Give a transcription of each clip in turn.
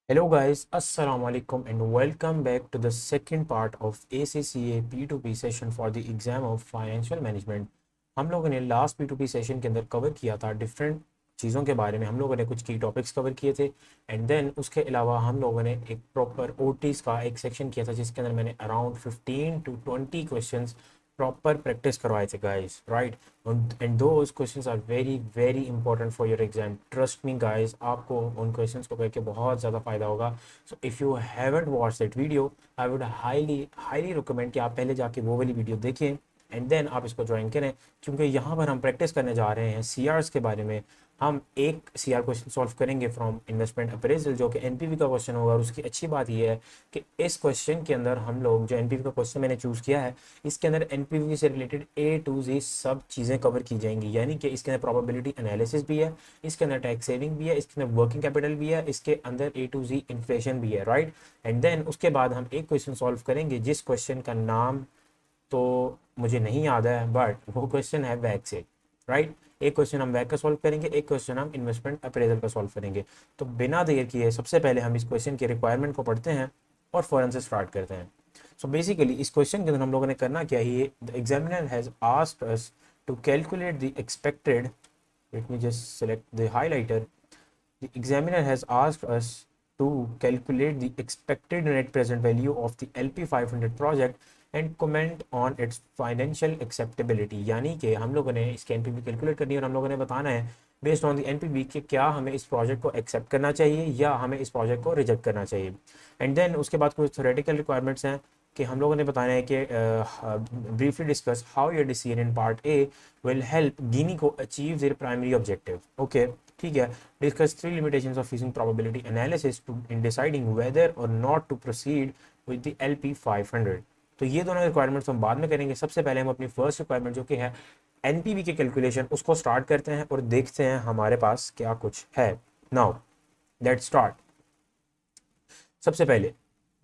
Hello guys, Assalamu alaikum and welcome back to the second part of ACCA P2P session for the exam of Financial Management। हम लोगों ने last P2P session के अंदर cover किया था different चीज़ों के बारे में। हम लोगों ने कुछ की टॉपिक्स कवर किए थे एंड देन उसके अलावा हम लोगों ने एक प्रॉपर ओटीज़ का एक सेक्शन किया था जिसके अंदर मैंने around 15 to 20 questions proper practice करवाए थे guys, right. And those questions are very very important for your exam. Trust me guys, आपको उन क्वेश्चंस को करके बहुत ज़्यादा फायदा होगा। So if you haven't watch that video, I would highly highly recommend कि आप पहले जाके वो वाली वीडियो देखें एंड देन आप इसको ज्वाइन करें, क्योंकि यहाँ पर हम प्रैक्टिस करने जा रहे हैं सीआरस के बारे में। हम एक सीआर क्वेश्चन सॉल्व करेंगे फ्रॉम इन्वेस्टमेंट अप्रेजल, जो कि एनपीवी का क्वेश्चन होगा। और उसकी अच्छी बात यह है कि इस क्वेश्चन के अंदर हम लोग जो एनपीवी का क्वेश्चन मैंने चूज़ किया है, इसके अंदर एनपीवी से रिलेटेड ए टू जी सब चीज़ें कवर की जाएंगी। यानी कि इसके अंदर प्रोबेबिलिटी एनालिसिस भी है, इसके अंदर टैक्स सेविंग भी है, इसके अंदर वर्किंग कैपिटल भी है, इसके अंदर ए टू जी इन्फ्लेशन भी है, राइट। एंड देन उसके बाद हम एक क्वेश्चन सॉल्व करेंगे जिस क्वेश्चन का नाम तो मुझे नहीं याद है, बट वो क्वेश्चन है वैक से, राइट। एक क्वेश्चन हम वैक का सॉल्व करेंगे, एक क्वेश्चन हम इन्वेस्टमेंट अप्रेजल का सॉल्व करेंगे। तो बिना देर किए सबसे पहले हम इस क्वेश्चन की रिक्वायरमेंट को पढ़ते हैं और फ़ौरन से स्टार्ट करते हैं। सो बेसिकली इस क्वेश्चन के अंदर हम लोगों ने करना क्या है, the examiner has asked us to calculate the expected, let me just select the highlighter. The examiner has asked us to calculate the expected net present value of the LP500 project and comment on its financial acceptability। यानी कि हम लोगों ने इसके NPV calculate करनी है और हम लोगों ने बताना है बेस्ड ऑन द एनपीवी कि क्या हमें इस प्रोजेक्ट को एक्सेप्ट करना चाहिए या हमें इस प्रोजेक्ट को रिजेक्ट करना चाहिए। एंड देन उसके बाद कुछ थ्योरेटिकल रिक्वायरमेंट्स हैं कि हम लोगों ने बताना है कि briefly discuss how your decision in part A will help Guinea को achieve their primary objective. Okay, ठीक है। Discuss three limitations of using probability analysis to in deciding whether or not to proceed with the LP500। तो ये दोनों requirements हम बाद में करेंगे। सबसे पहले हम अपनी फर्स्ट रिक्वायरमेंट जो कि है एनपीवी की कैलकुलेशन, उसको स्टार्ट करते हैं और देखते हैं हमारे पास क्या कुछ है। Now let's start. सबसे पहले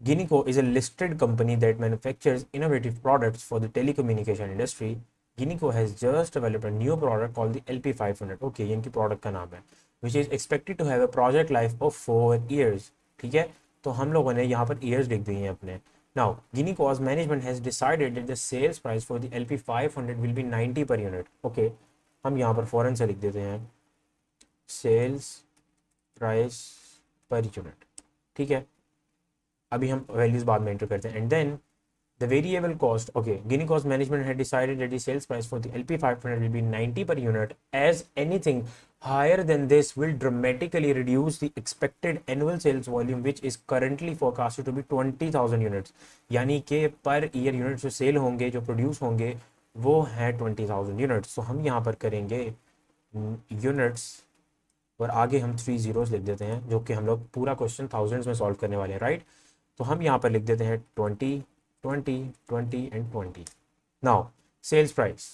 Ginico is a listed company that manufactures innovative products for the telecommunication industry. Ginico has just developed a new product called the LP500. Okay, ये इनकी प्रोडक्ट का नाम है, which is expected to have a project life of 4 years। ठीक है, तो हम लोगों ने यहाँ पर ईयर्स लिख दिए हैं अपने। Now, Ginico's management has decided that the sales price for the LP500 will be 90 per unit। Okay, हम यहाँ पर फौरन से लिख देते हैं सेल्स प्राइस पर यूनिट। ठीक है, अभी हम वैल्यूज बाद में एंटर करते हैं। And then the variable cost, okay, Gini cost management had decided that the sales price for the LP500 will be 90 per unit, as anything higher than this will dramatically reduce the expected annual sales volume which is currently forecasted to be 20,000 units। यानी कि per year units जो cell होंगे, जो produce होंगे, वो हैं 20,000 units. तो हम यहाँ पर करेंगे यूनिट्स और आगे हम 3 zeros लिख देते हैं, जो कि हम लोग पूरा क्वेश्चन थाउजेंड्स में सॉल्व करने वाले हैं, राइट। तो हम यहाँ पर लिख देते हैं 20, 20, 20 and 20। Now sales price,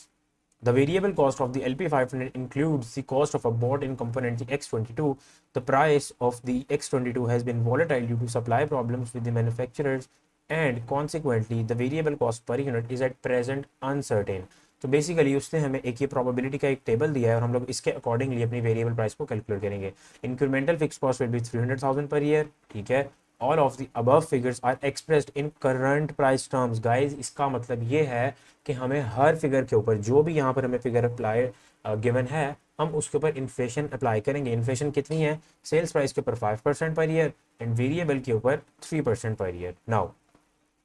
the variable cost of the LP500 includes the cost of a bought-in component, the X22। The price of the X22 has been volatile due to supply problems with the manufacturers, and consequently the variable cost per unit is at present uncertain। तो basically उसने हमें एक ये probability का एक table दिया है और हम लोग इसके अकॉर्डिंगली अपनी वेरिएबल प्राइस को कैलकुलेट करेंगे। Incremental fix cost will be 300,000 per year. ठीक है, all of the above figures are expressed in current price terms. Guys, इसका मतलब ये है कि हमें हर फिगर के ऊपर जो भी यहाँ पर हमें फिगर अप्लाई गिवन है, हम उसके ऊपर इन्फ्लेशन अप्लाई करेंगे। इन्फ्लेशन कितनी है? सेल्स प्राइस के ऊपर 5% पर ईयर एंड वेरिएबल के ऊपर 3% पर ईयर। नाउ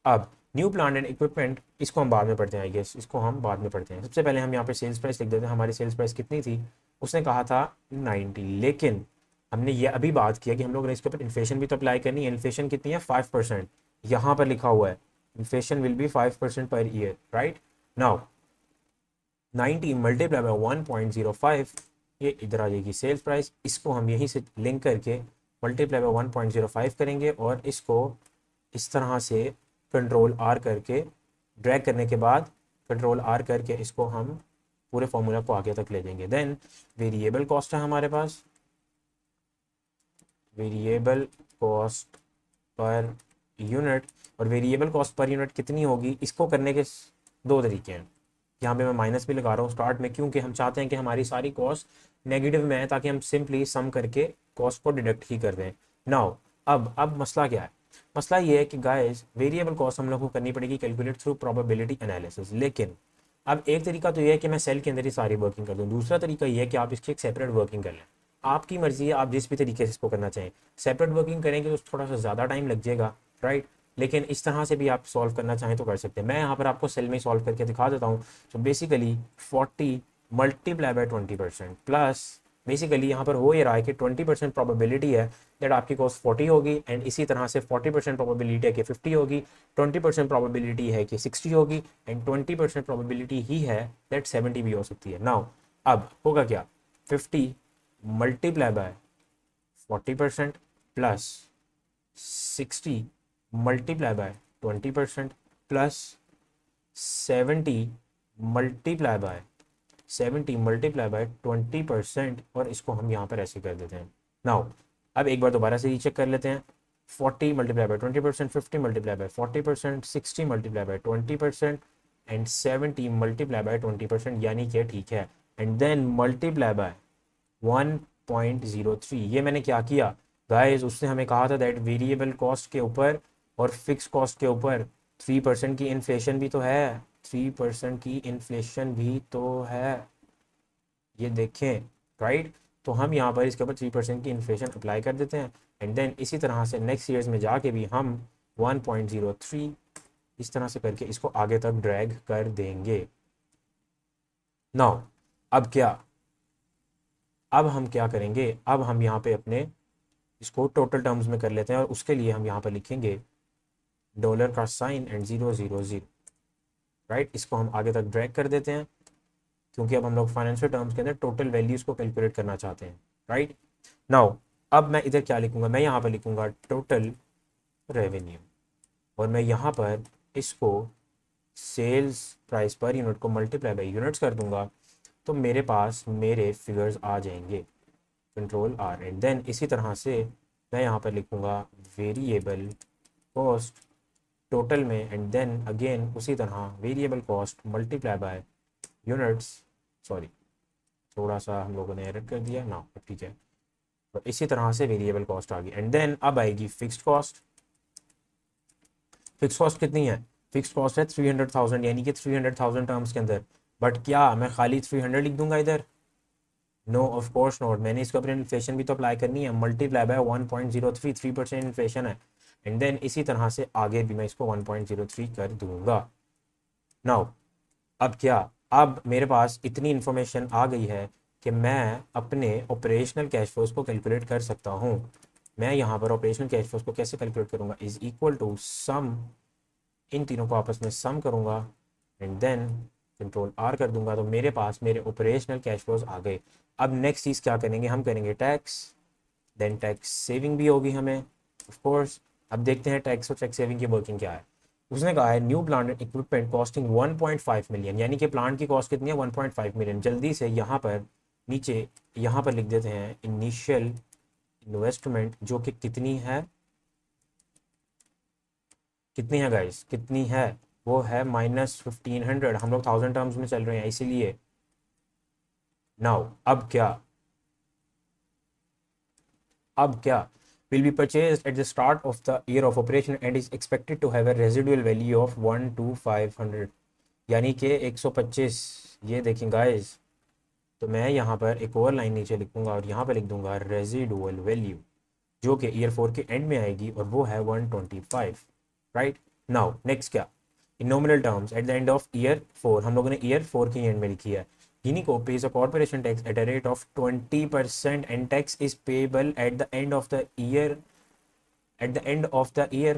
अब न्यू प्लांट एंड इक्विपमेंट, इसको हम बाद में पढ़ते हैं, आई गेस इसको हम बाद में पढ़ते हैं। सबसे पहले हम यहाँ पे सेल्स प्राइस लिख देते हैं। हमारी सेल्स प्राइस कितनी थी? उसने कहा था 90, लेकिन हमने ये अभी बात किया कि हम लोग ने इसके ऊपर इन्फ्लेशन भी तो अप्लाई करनी है। इन्फ्लेशन कितनी है? 5%। यहाँ पर लिखा हुआ है inflation will be 5% per year, right. Now 90 multiply by 1.05, ये इधर आ जाएगी सेल्स प्राइस। इसको हम यहीं से लिंक करके मल्टीप्लाई बाय 1.05 करेंगे और इसको इस तरह से कंट्रोल आर करके ड्रैग करने के बाद कंट्रोल आर करके इसको हम पूरे फॉर्मूला को आगे तक ले जाएंगे। देन वेरिएबल कॉस्ट है हमारे पास, वेरिएबल कॉस्ट पर यूनिट। और वेरिएबल कॉस्ट पर यूनिट कितनी होगी, इसको करने के दो तरीके हैं। यहाँ पे मैं माइनस भी लगा रहा हूँ स्टार्ट में, क्योंकि हम चाहते हैं कि हमारी सारी कॉस्ट नेगेटिव में है, ताकि हम सिंपली सम करके कॉस्ट को डिडक्ट ही कर दें। नाउ अब मसला क्या है? मसला ये है कि गाइस वेरिएबल कॉस्ट हम लोग को करनी पड़ेगी कैलकुलेट थ्रू प्रोबेबिलिटी एनालिसिस। लेकिन अब एक तरीका तो ये है कि मैं सेल के अंदर ही सारी वर्किंग कर दूँ, दूसरा तरीका ये है कि आप इसकी एक सेपरेट वर्किंग कर लें। आपकी मर्जी है, आप जिस भी तरीके से इसको करना चाहें। सेपरेट वर्किंग करेंगे तो थोड़ा सा ज़्यादा टाइम लग जाएगा, राइट। लेकिन इस तरह से भी आप सॉल्व करना चाहें तो कर सकते हैं। मैं यहाँ पर आपको सेल में सॉल्व करके दिखा देता हूँ। तो basically 40 multiply by 20% plus, basically यहाँ पर हो ये रहा है कि 20% प्रोबेबिलिटी है दैट आपकी कॉस्ट 40 होगी, एंड इसी तरह से 40% प्रोबेबिलिटी है कि 50 होगी, 20% प्रोबेबिलिटी है कि 60 होगी, एंड 20% प्रोबेबिलिटी ही है दैट 70 भी हो सकती है। नाउ अब होगा क्या? 50 multiply by 40% plus 60 multiply by 20% plus 70 multiply by 20% और इसको हम यहाँ पर ऐसे कर देते हैं। नाउ अब एक बार दोबारा से ये चेक कर लेते हैं। 40 multiply by 20%, 50 multiply by 40%, 60 multiply by 20% and 70 multiply by 20%, यानी कि ठीक है। And then multiply by 1.03। ये मैंने क्या किया गाइस, उसने हमें कहा था दैट वेरिएबल कॉस्ट के ऊपर और फिक्स कॉस्ट के ऊपर 3% की इन्फ्लेशन भी तो है, 3% की इन्फ्लेशन भी तो है, ये देखें, राइट। तो हम यहाँ पर इसके ऊपर 3% की इन्फ्लेशन अप्लाई कर देते हैं, एंड देन इसी तरह से नेक्स्ट ईयर्स में जाके भी हम 1.03 इस तरह से करके इसको आगे तक ड्रैग कर देंगे। नाउ अब हम क्या करेंगे? अब हम यहाँ पे अपने इसको टोटल टर्म्स में कर लेते हैं, और उसके लिए हम यहाँ पर लिखेंगे डॉलर का साइन एंड 000, राइट। इसको हम आगे तक ड्रैग कर देते हैं क्योंकि अब हम लोग फाइनेंशियल टर्म्स के अंदर टोटल वैल्यूज़ को कैलकुलेट करना चाहते हैं, राइट। नाउ अब मैं इधर क्या लिखूंगा? मैं यहाँ पर लिखूंगा टोटल रेवेन्यू, और मैं यहाँ पर इसको सेल्स प्राइस पर यूनिट को मल्टीप्लाई बाई यूनिट्स कर दूंगा, तो मेरे पास मेरे फिगर्स आ जाएंगे, कंट्रोल आर, एंड देन इसी तरह से मैं यहाँ पर लिखूंगा वेरिएबल कॉस्ट टोटल में, एंड देन अगेन उसी तरह variable cost multiply by units. Sorry, थोड़ा सा हम लोगों ने एडिट कर दिया ना, ठीक है। तो इसी तरह से वेरिएबल कॉस्ट आ गई, एंड देन अब आएगी फिक्स्ड कॉस्ट। फिक्स कॉस्ट कितनी है? फिक्स कॉस्ट है 300,000, यानी कि 300,000 टर्म्स के अंदर। बट क्या मैं खाली 300 लिख दूंगा इधर? No, of course not. मैंने इसके ऊपर इन्फ्लेशन भी तो अप्लाई करनी है, मल्टीप्लाई बाय 1.03, 3% इन्फ्लेशन है, एंड देन इसी तरह से आगे भी मैं इसको 1.03 कर दूंगा। नाउ अब क्या? अब मेरे पास इतनी इन्फॉर्मेशन आ गई है कि मैं अपने ऑपरेशनल कैश फ्लोज को कैलकुलेट कर सकता हूँ। मैं यहाँ पर ऑपरेशनल कैश फ्लोज को कैसे कैलकुलेट करूँगा? इज इक्वल टू सम, इन तीनों को आपस में सम करूँगा, एंड देन कंट्रोल आर कर दूंगा, तो मेरे पास मेरे ऑपरेशनल कैश फ्लोज आ गए। अब नेक्स्ट चीज़ क्या करेंगे? हम करेंगे टैक्स, देन टैक्स सेविंग भी होगी हमें, ऑफ कोर्स। अब देखते हैं टैक्स और टैक्स सेविंग की वर्किंग क्या है। उसने कहा है new plant and equipment costing 1.5 million, यानी कि प्लांट की कॉस्ट कितनी है? 1.5 मिलियन। जल्दी से यहाँ पर नीचे यहाँ पर लिख देते हैं इनिशियल इन्वेस्टमेंट, जो कि कितनी है? कितनी है गाइस? कितनी है? वो है -1500। हम लोग 1000 टर्म्स में चल रहे हैं इसीलिए। नाउ अब क्या will be purchased at the start of the year of operation and is expected to have a residual value of 1 to 500, यानी कि 125। ये देखें गाइस, तो मैं यहाँ पर एक और लाइन नीचे लिखूंगा और यहाँ पर लिख दूंगा रेजिडुअल वैल्यू, जो कि ईयर 4 के एंड में आएगी, और वो है 125, राइट। नाउ नेक्स्ट क्या? इन nominal terms at the end of year 4, हम लोगों ने ईयर 4 के एंड में लिखी है। Unico pays a corporation tax at a rate of 20% and tax is payable at the end of the year,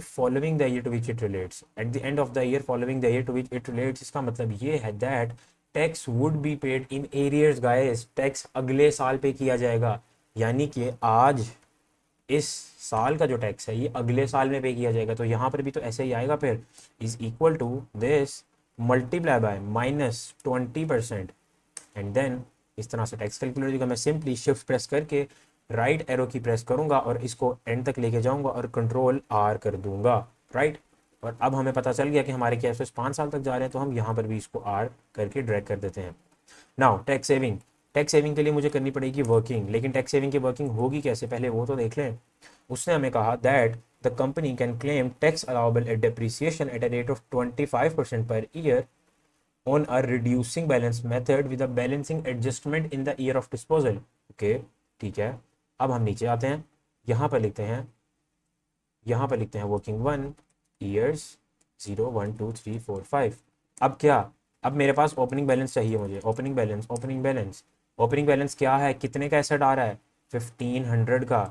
following the year to which it relates, at the end of the year following the year to which it relates। इसका मतलब ये है that tax would be paid in arrears guys। Tax अगले साल पे किया जाएगा, यानी कि आज इस साल का जो टैक्स है ये अगले साल में पे किया जाएगा। तो यहाँ पर भी तो ऐसे ही आएगा, फिर is equal to this multiply by -20%, and then इस तरह से टैक्स कैलकुलेट होगा। मैं सिंपली शिफ्ट प्रेस करके राइट एरो की प्रेस करूंगा और इसको एंड तक लेके जाऊंगा और कंट्रोल आर कर दूंगा, राइट। और अब हमें पता चल गया कि हमारे कैश फ्लोज 5 साल तक जा रहे हैं, तो हम यहाँ पर भी इसको आर करके ड्रैग कर देते हैं। Now tax saving, tax saving के लिए मुझे करनी पड़ेगी वर्किंग, लेकिन टैक्स सेविंग की वर्किंग होगी कैसे पहले वो तो देख लें। उसने हमें कहा that the company can claim tax allowable at depreciation at a rate of 25% per year on a reducing balance method with a balancing adjustment in the year of disposal. Okay ठीक है, अब हम नीचे आते हैं, यहाँ पर लिखते हैं, यहाँ पर लिखते हैं वर्किंग वन ईयर्स 0 1 2 3 4 5। अब क्या, अब मेरे पास ओपनिंग बैलेंस चाहिए मुझे, opening balance opening balance opening balance क्या है, कितने का एसेट आ रहा है 1500 का,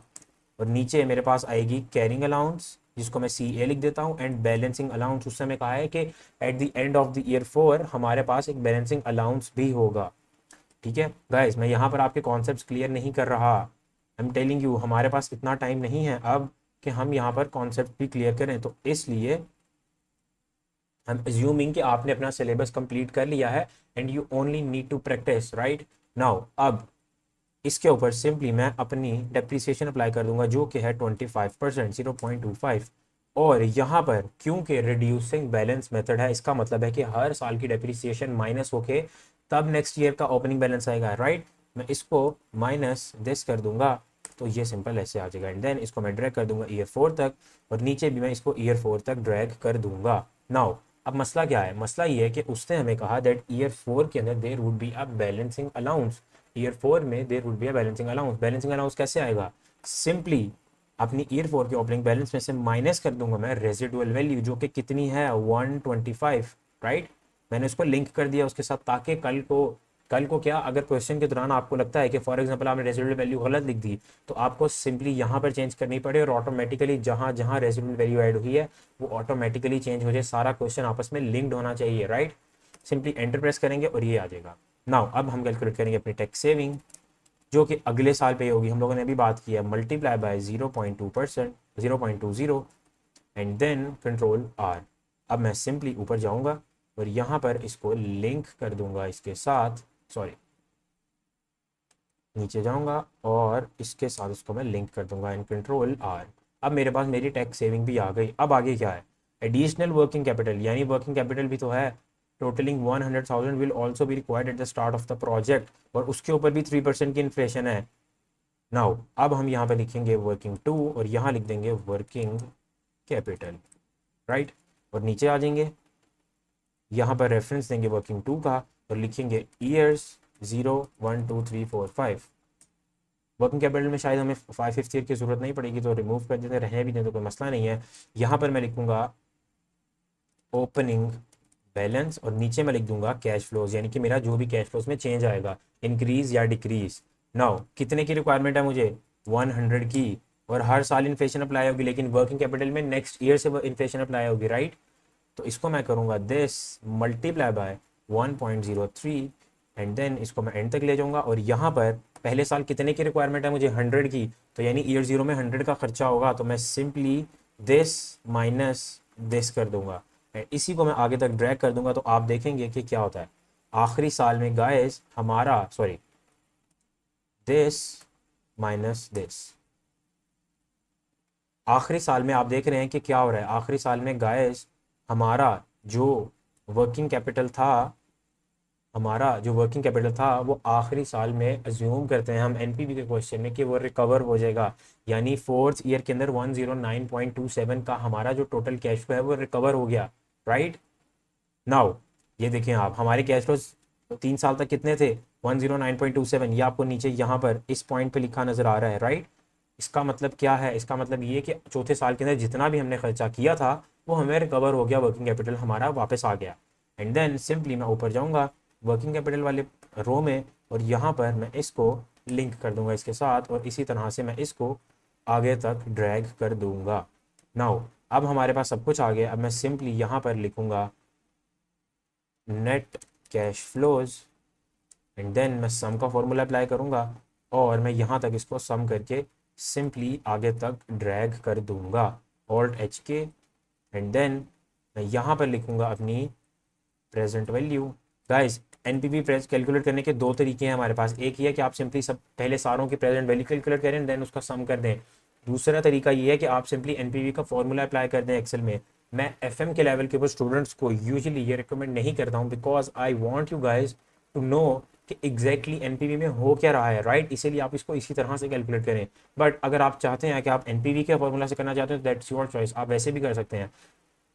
और नीचे मेरे पास आएगी कैरिंग अलाउंस जिसको मैं सी ए लिख देता हूँ एंड बैलेंसिंग अलाउंस। उससे हमें कहा है कि at the end of the year 4 हमारे पास एक बैलेंसिंग अलाउंस भी होगा। ठीक है गाइस, मैं यहाँ पर आपके कॉन्सेप्ट्स क्लियर नहीं कर रहा, आई एम टेलिंग यू हमारे पास इतना टाइम नहीं है अब कि हम यहाँ पर कॉन्सेप्ट भी क्लियर करें, तो इसलिए हम एज्यूमिंग कि आपने अपना सिलेबस कंप्लीट कर लिया है and you only need to practice right now. अब इसके ऊपर सिंपली मैं अपनी डेप्रिसिएशन अप्लाई कर दूंगा जो कि है 25% 0.25, और यहाँ पर क्योंकि रिड्यूसिंग बैलेंस मेथड है इसका मतलब है कि हर साल की डेप्रिसिएशन माइनस होके तब नेक्स्ट ईयर का ओपनिंग बैलेंस आएगा राइट। मैं इसको माइनस दिस कर दूंगा तो ये सिंपल ऐसे आ जाएगा, एंड देन इसको मैं ड्रैग कर दूंगा ईयर 4 तक, और नीचे भी मैं इसको ईयर 4 तक ड्रैग कर दूंगा। नाउ अब मसला क्या है, मसला ये है कि उसने हमें कहा दैट ईयर 4 के अंदर there would be a balancing allowance, year 4 में there would be a balancing allowance. Balancing allowance कैसे आएगा, सिंपली अपनी ईयर 4 के ओपनिंग बैलेंस में से माइनस कर दूंगा मैं रेजिडुअल वैल्यू जो कि कितनी है 125 राइट। मैंने उसको लिंक कर दिया उसके साथ ताकि कल को क्या अगर क्वेश्चन के दौरान आपको लगता है कि फॉर एग्जांपल आपने रेजिडुअल वैल्यू गलत लिख दी तो आपको सिंपली यहाँ पर चेंज करनी पड़े और ऑटोमेटिकली जहाँ जहाँ रेजिडुअल वैल्यू ऐड हुई है वो ऑटोमेटिकली चेंज हो जाए, सारा क्वेश्चन आपस में लिंक्ड होना चाहिए राइट। सिंपली एंटर प्रेस करेंगे और ये आ जाएगा। नाउ अब हम कैलकुलेट करेंगे अपनी टैक्स सेविंग जो कि अगले साल पे होगी, हम लोगों ने अभी बात की है, multiply by 0.2% 0.20 and then control R. अब मैं सिंपली ऊपर जाऊंगा और यहाँ पर इसको लिंक कर दूंगा इसके साथ, सॉरी नीचे जाऊंगा और इसके साथ इसको मैं लिंक कर दूंगा एंड कंट्रोल आर। अब मेरे पास मेरी टैक्स सेविंग भी आ गई। अब आगे क्या है, एडिशनल वर्किंग कैपिटल, यानी वर्किंग कैपिटल भी तो है, totalling 100,000 will also be required at the start of the project, और उसके ऊपर भी 3% की इन्फ्लेशन है। नाउ अब हम यहाँ पे लिखेंगे वर्किंग टू और यहाँ लिख देंगे वर्किंग कैपिटल राइट, और नीचे आ जाएंगे यहाँ पर रेफरेंस देंगे वर्किंग टू का और लिखेंगे ईयर्स 0 1 2 3 4 5। वर्किंग कैपिटल में शायद हमें 5th ईयर की जरूरत नहीं पड़ेगी तो रिमूव कर देते, रहने भी दें तो कोई मसला नहीं है। यहाँ पर मैं लिखूंगा ओपनिंग बैलेंस और नीचे मैं लिख दूंगा कैश फ्लोज, यानी कि मेरा जो भी कैश फ्लोज में चेंज आएगा इंक्रीज या डिक्रीज। नाउ कितने की रिक्वायरमेंट है मुझे 100 की, और हर साल इन्फ्लेशन अप्लाई होगी लेकिन वर्किंग कैपिटल में नेक्स्ट ईयर से इन्फ्लेशन अप्लाई होगी राइट। तो इसको मैं करूँगा this multiply by 1.03 and then इसको मैं एंड तक ले जाऊँगा, और यहाँ पर पहले साल कितने की रिक्वायरमेंट है मुझे 100 की, तो यानी ईयर 0 में 100 का खर्चा होगा, तो मैं सिंपली दिस माइनस दिस कर दूंगा, इसी को मैं आगे तक ड्रैग कर दूंगा। तो आप देखेंगे कि क्या होता है आखिरी साल में गाइस हमारा, सॉरी दिस माइनस दिस, आखिरी साल में आप देख रहे हैं कि क्या हो रहा है, आखिरी साल में गाइस हमारा जो वर्किंग कैपिटल था, हमारा जो वर्किंग कैपिटल था वो आखिरी साल में अज्यूम करते हैं हम एनपीवी के क्वेश्चन में कि वो रिकवर हो जाएगा, यानी 4th ईयर के अंदर 109.27 का हमारा जो टोटल कैश फ्लो है वो रिकवर हो गया राइट। नाउ ये देखें आप हमारे कैश फ्लोज 3 साल तक कितने थे 109.27, ये आपको नीचे यहाँ पर इस पॉइंट पे लिखा नजर आ रहा है राइट। इसका मतलब क्या है, इसका मतलब ये कि चौथे साल के अंदर जितना भी हमने खर्चा किया था वो हमें रिकवर हो गया, वर्किंग कैपिटल हमारा वापस आ गया। एंड देन सिंपली मैं ऊपर जाऊँगा वर्किंग कैपिटल वाले रो में और यहाँ पर मैं इसको लिंक कर दूंगा इसके साथ, और इसी तरह से मैं इसको आगे तक ड्रैग कर दूंगा। नाउ अब हमारे पास सब कुछ आ गया। अब मैं सिंपली यहाँ पर लिखूंगा net cash flows and then मैं सम का फॉर्मूला अप्लाई करूँगा और मैं यहाँ तक इसको सम करके सिंपली आगे तक ड्रैग कर दूंगा ऑल्ट एच के, एंड देन मैं यहाँ पर लिखूंगा अपनी present value. Guys NPV press calculate करने के दो तरीके हैं हमारे पास, एक ये है कि आप सिंपली सब पहले सारों की प्रेजेंट वैल्यू कैलकुलेट करें देन उसका सम कर दें, दूसरा तरीका ये है कि आप सिंपली एनपीवी का फॉर्मूला अप्लाई कर दें एक्सेल में। मैं एफएम के लेवल के ऊपर स्टूडेंट्स को यूजुअली ये रिकमेंड नहीं करता हूँ because I want you guys to know कि एग्जैक्टली एनपीवी में हो क्या रहा है, राइट। इसीलिए आप इसको इसी तरह से कैलकुलेट करें। बट अगर आप चाहते हैं कि आप एनपीवी के फॉर्मूला से करना चाहते हैं, दैट्स योर चॉइस, आप वैसे भी कर सकते हैं,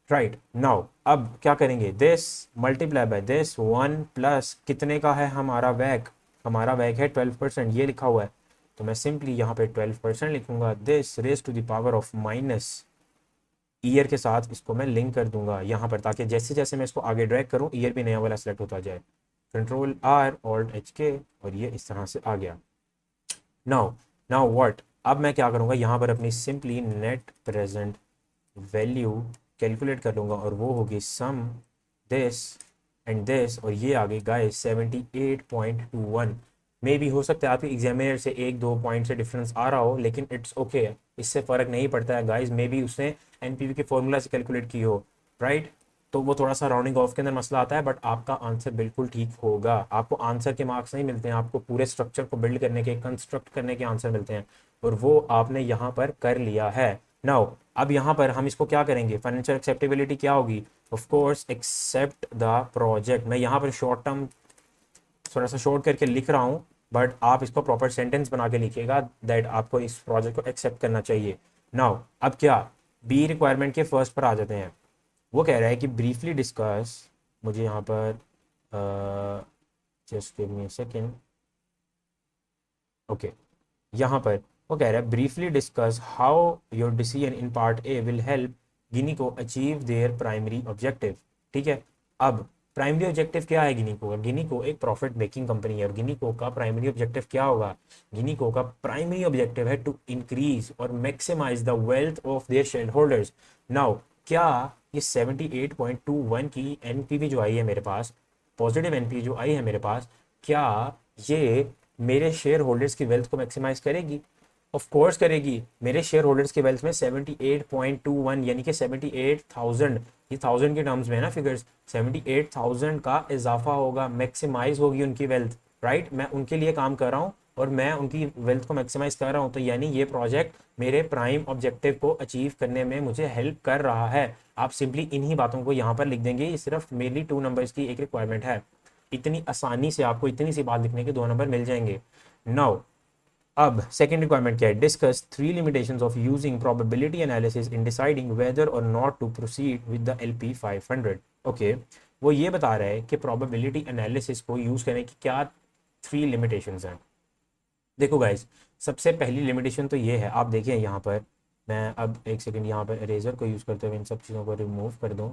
राइट। नाउ अब क्या करेंगे, this multiply by this 1 plus कितने का है हमारा वैक है 12%, ये लिखा हुआ है। तो मैं सिंपली यहाँ पे 12% लिखूंगा, this raise to the power of minus year के साथ इसको मैं लिंक कर दूंगा यहाँ पर, ताकि जैसे जैसे मैं इसको आगे ड्रैग करूँ ईयर भी नया वाला सेलेक्ट होता जाए। कंट्रोल आर ऑल्ट एच के, और ये इस तरह से आ गया। नाउ नाउ व्हाट, अब मैं क्या करूँगा, यहाँ पर अपनी simply net present value calculate कर लूँगा, और वो होगी सम दिस एंड दिस, और ये आ गई गाइस 78.21। मे भी हो सकता है आपके एग्जामिनर से 1-2 पॉइंट से डिफरेंस आ रहा हो, लेकिन इट्स ओके, इससे फ़र्क नहीं पड़ता है गाइस। मे बी उसने एनपीवी के फॉर्मूला से कैलकुलेट की हो, राइट। तो वो थोड़ा सा राउंडिंग ऑफ के अंदर मसला आता है, बट आपका आंसर बिल्कुल ठीक होगा। आपको आंसर के मार्क्स नहीं मिलते हैं, आपको पूरे स्ट्रक्चर को बिल्ड करने के, कंस्ट्रक्ट करने के आंसर मिलते हैं, और वो आपने यहाँ पर कर लिया है। नाउ अब यहाँ पर हम इसको क्या करेंगे, फाइनेंशियल एक्सेप्टेबिलिटी क्या होगी, of course accept the project. मैं यहाँ पर शॉर्ट टर्म थोड़ा सा शॉर्ट करके लिख रहा हूँ, बट आप इसको प्रॉपर सेंटेंस बना के लिखिएगा दैट आपको इस प्रोजेक्ट को एक्सेप्ट करना चाहिए। नाउ अब क्या, बी रिक्वायरमेंट के फर्स्ट पर आ जाते हैं। वो कह रहा है कि ब्रीफली डिस्कस, मुझे यहाँ पर just give me a second, okay, यहाँ पर वो कह रहा है briefly discuss how your decision in part A will help Guinea को अचीव देयर प्राइमरी ऑब्जेक्टिव। ठीक है, अब प्राइमरी ऑब्जेक्टिव क्या है गिनीको का, गिनीको एक प्रॉफिट मेकिंग कंपनी है, और गिनीको का प्राइमरी ऑब्जेक्टिव क्या होगा, गिनीको का प्राइमरी ऑब्जेक्टिव है टू इंक्रीज और maximise the wealth of their shareholders. Now क्या ये 78.21 की एनपीवी जो आई है मेरे पास, पॉजिटिव एनपीवी जो आई है मेरे पास, क्या ये मेरे शेयर होल्डर्स की वेल्थ को मैक्सिमाइज करेगी? ऑफ कोर्स करेगी। मेरे शेयर होल्डर्स की वेल्थ में 78.21 यानी कि 78,000, ये थाउजेंड के टर्म्स में है ना फिगर्स, 78,000 का इजाफा होगा, मैक्सिमाइज होगी उनकी वेल्थ, राइट। मैं उनके लिए काम कर रहा हूँ और मैं उनकी वेल्थ को मैक्सिमाइज कर रहा हूँ, तो यानी ये प्रोजेक्ट मेरे प्राइम ऑब्जेक्टिव को अचीव करने में मुझे हेल्प कर रहा है। आप सिंपली इन्हीं बातों को यहाँ पर लिख देंगे, ये सिर्फ मेनली 2 नंबर्स की एक रिक्वायरमेंट है। इतनी आसानी से आपको इतनी सी बात लिखने के 2 नंबर मिल जाएंगे। नाउ अब सेकेंड रिक्वायरमेंट क्या है, discuss 3 limitations of using probability analysis in deciding whether or not to proceed with the LP 500। Okay, वो ये बता रहा है कि प्रोबेबिलिटी एनालिसिस को यूज़ करने की क्या 3 लिमिटेशंस हैं। देखो गाइज, सबसे पहली लिमिटेशन तो ये है, आप देखिए यहाँ पर, मैं अब एक सेकेंड यहाँ पर इरेजर को यूज़ करते हुए इन सब चीज़ों को रिमूव कर दूँ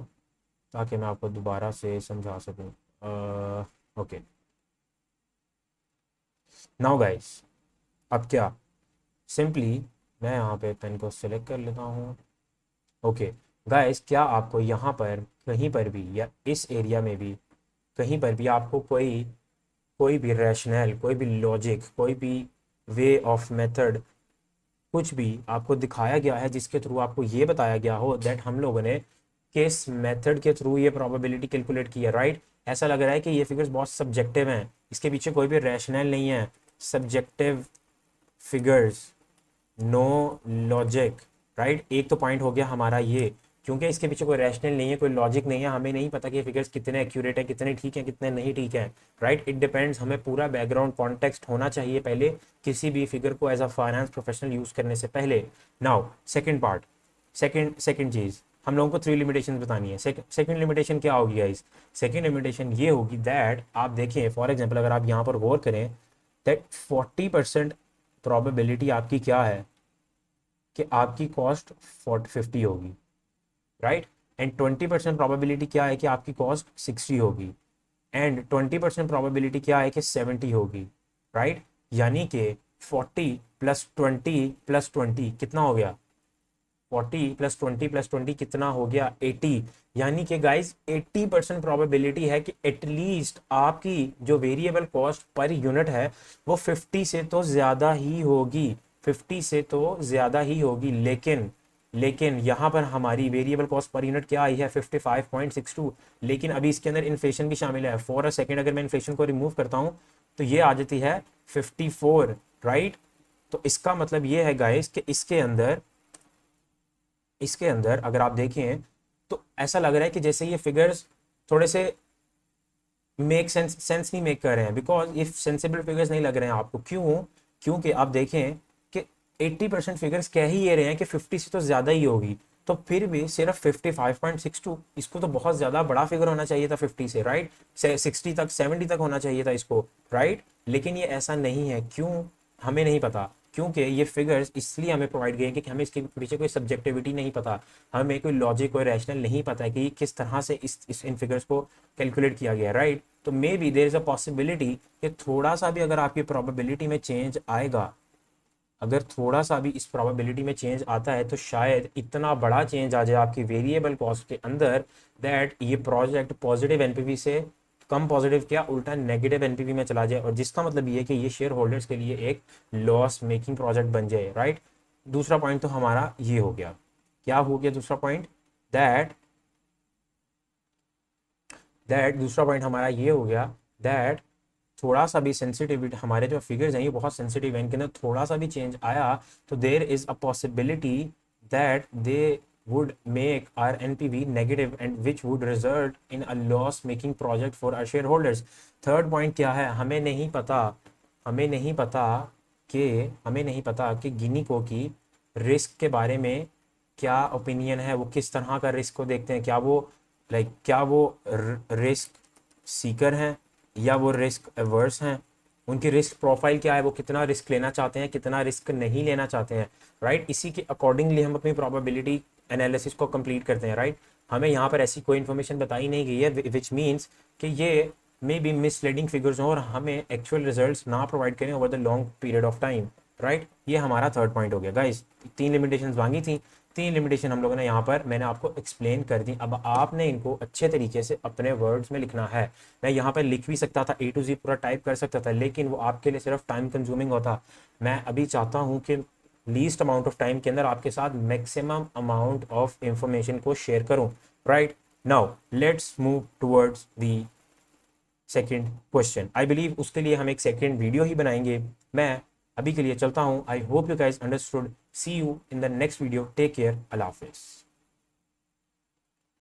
ताकि मैं आपको दोबारा से समझा सकूँ। ओके, नाउ गाइज, अब क्या, सिंपली मैं यहाँ पे पेन को सिलेक्ट कर लेता हूँ। ओके गाइस, क्या आपको यहाँ पर कहीं पर भी या इस एरिया में भी कहीं पर भी आपको कोई कोई भी रैशनल, कोई भी लॉजिक, कोई भी वे ऑफ मेथड, कुछ भी आपको दिखाया गया है जिसके थ्रू आपको ये बताया गया हो दैट हम लोगों ने किस मेथड के थ्रू ये प्रोबेबिलिटी कैलकुलेट की है, राइट। ऐसा लग रहा है कि ये फिगर्स बहुत सब्जेक्टिव हैं, इसके पीछे कोई भी रैशनल नहीं है, subjective figures, no logic, right. एक तो पॉइंट हो गया हमारा ये, क्योंकि इसके पीछे कोई रैशनल नहीं है, कोई लॉजिक नहीं है, हमें नहीं पता कि ये फिगर्स कितने एक्यूरेट हैं, कितने ठीक हैं, कितने नहीं ठीक हैं, राइट। इट डिपेंड्स, हमें पूरा बैकग्राउंड कॉन्टेक्स्ट होना चाहिए पहले किसी भी फिगर को as a finance professional use करने से पहले। नाउ सेकेंड पार्ट, सेकेंड चीज़, हम लोगों को 3 लिमिटेशन बतानी है। सेकेंड लिमिटेशन क्या होगी गाइस, सेकेंड लिमिटेशन ये होगी दैट आप देखें, फॉर एग्जाम्पल अगर आप यहाँ पर गौर करें दैट 40% प्रोबेबिलिटी आपकी क्या है कि आपकी कॉस्ट 50 होगी, राइट। एंड 20% प्रोबेबिलिटी क्या है कि आपकी कॉस्ट 60 होगी, एंड 20% प्रोबेबिलिटी क्या है कि 70 होगी, राइट। यानी कि 40 प्लस 20 प्लस 20 कितना हो गया, 40 प्लस 20 प्लस 20 कितना हो गया, 80। यानी कि गाइज 80% प्रोबेबिलिटी है कि एटलीस्ट आपकी जो वेरिएबल कॉस्ट पर यूनिट है वो 50 से तो ज़्यादा ही होगी, 50 से तो ज़्यादा ही होगी। लेकिन यहाँ पर हमारी वेरिएबल कॉस्ट पर यूनिट क्या आई है, 55.62। लेकिन अभी इसके अंदर इन्फ्लेशन भी शामिल है। फॉर अ सेकेंड अगर मैं इन्फ्लेशन को रिमूव करता हूँ तो ये आ जाती है 54, राइट। तो इसका मतलब ये है गाइस कि इसके अंदर अगर आप देखें तो ऐसा लग रहा है कि जैसे ये फिगर्स थोड़े से सेंस नहीं मेक कर रहे हैं, बिकॉज इफ सेंसिबल फिगर्स नहीं लग रहे हैं आपको। क्यों? क्योंकि आप देखें कि 80% फिगर्स कह ही ये रहे हैं कि 50 से तो ज़्यादा ही होगी, तो फिर भी सिर्फ 55.62, इसको तो बहुत ज़्यादा बड़ा फिगर होना चाहिए था 50 से, राइट? 60 तक 70 तक होना चाहिए था इसको, राइट? लेकिन ये ऐसा नहीं है। क्यों? हमें नहीं पता, क्योंकि ये फिगर्स इसलिए हमें प्रोवाइड किए हैं कि हमें इसके पीछे कोई सब्जेक्टिविटी नहीं पता, हमें कोई लॉजिक कोई रैशनल नहीं पता है कि किस तरह से इस इन फिगर्स को कैलकुलेट किया गया है, राइट? तो may be there is a possibility कि थोड़ा सा भी अगर आपकी प्रोबेबिलिटी में चेंज आएगा, अगर थोड़ा सा भी इस प्रोबेबिलिटी में चेंज आता है, तो शायद इतना बड़ा चेंज आ जाए आपकी वेरिएबल कॉस्ट के अंदर दैट ये प्रोजेक्ट पॉजिटिव एनपीवी से कम पॉजिटिव क्या उल्टा नेगेटिव एनपीवी में चला जाए, और जिसका मतलब ये है कि ये शेयर होल्डर्स के लिए एक लॉस मेकिंग प्रोजेक्ट बन जाए, राइट? दूसरा पॉइंट तो हमारा ये हो गया। क्या हो गया दूसरा पॉइंट? दैट दैट दूसरा पॉइंट हमारा ये हो गया दैट थोड़ा सा भी सेंसिटिविटी, हमारे जो फिगर्स हैं ये बहुत सेंसिटिव है, इनके अंदर थोड़ा सा भी चेंज आया तो there is a possibility that they would make our NPV negative and which would result in a loss making project for our shareholders. Third point क्या है? हमें नहीं पता हमें नहीं पता कि गिनीको की रिस्क के बारे में क्या ओपिनियन है, वो किस तरह का रिस्क को देखते हैं, क्या वो रिस्क सीकर हैं या वो रिस्क एवर्स हैं, उनकी रिस्क प्रोफाइल क्या है, वो कितना रिस्क लेना चाहते हैं, कितना रिस्क नहीं लेना चाहते हैं, राइट? इसी के अकॉर्डिंगली हम अपनी प्रोबेबिलिटी एनालिसिस को कंप्लीट करते हैं, राइट? हमें यहाँ पर ऐसी कोई इन्फॉर्मेशन बताई नहीं गई है विच मीन्स कि ये मे बी मिसलीडिंग फिगर्स हों और हमें एक्चुअल रिजल्ट्स ना प्रोवाइड करें over the long period of time, right? ये हमारा थर्ड पॉइंट हो गया गाइस। 3 लिमिटेशंस मांगी थी, 3 लिमिटेशन हम लोगों ने यहाँ पर मैंने आपको एक्सप्लेन कर दी। अब आपने इनको अच्छे तरीके से अपने वर्ड्स में लिखना है। मैं यहाँ पर लिख भी सकता था, A to Z पूरा टाइप कर सकता था, लेकिन वो आपके लिए सिर्फ टाइम कंज्यूमिंग होता। मैं अभी चाहता हूँ कि लीस्ट अमाउंट ऑफ टाइम के अंदर आपके साथ मैक्सिमम अमाउंट ऑफ इंफॉर्मेशन को शेयर करूँ, right? Now let's move towards the second question. I believe उसके लिए हम एक सेकेंड वीडियो ही बनाएंगे। मैं अभी के लिए चलता हूँ। I hope you guys understood. See you in the next video. Take care. अल्लाह हाफिज़।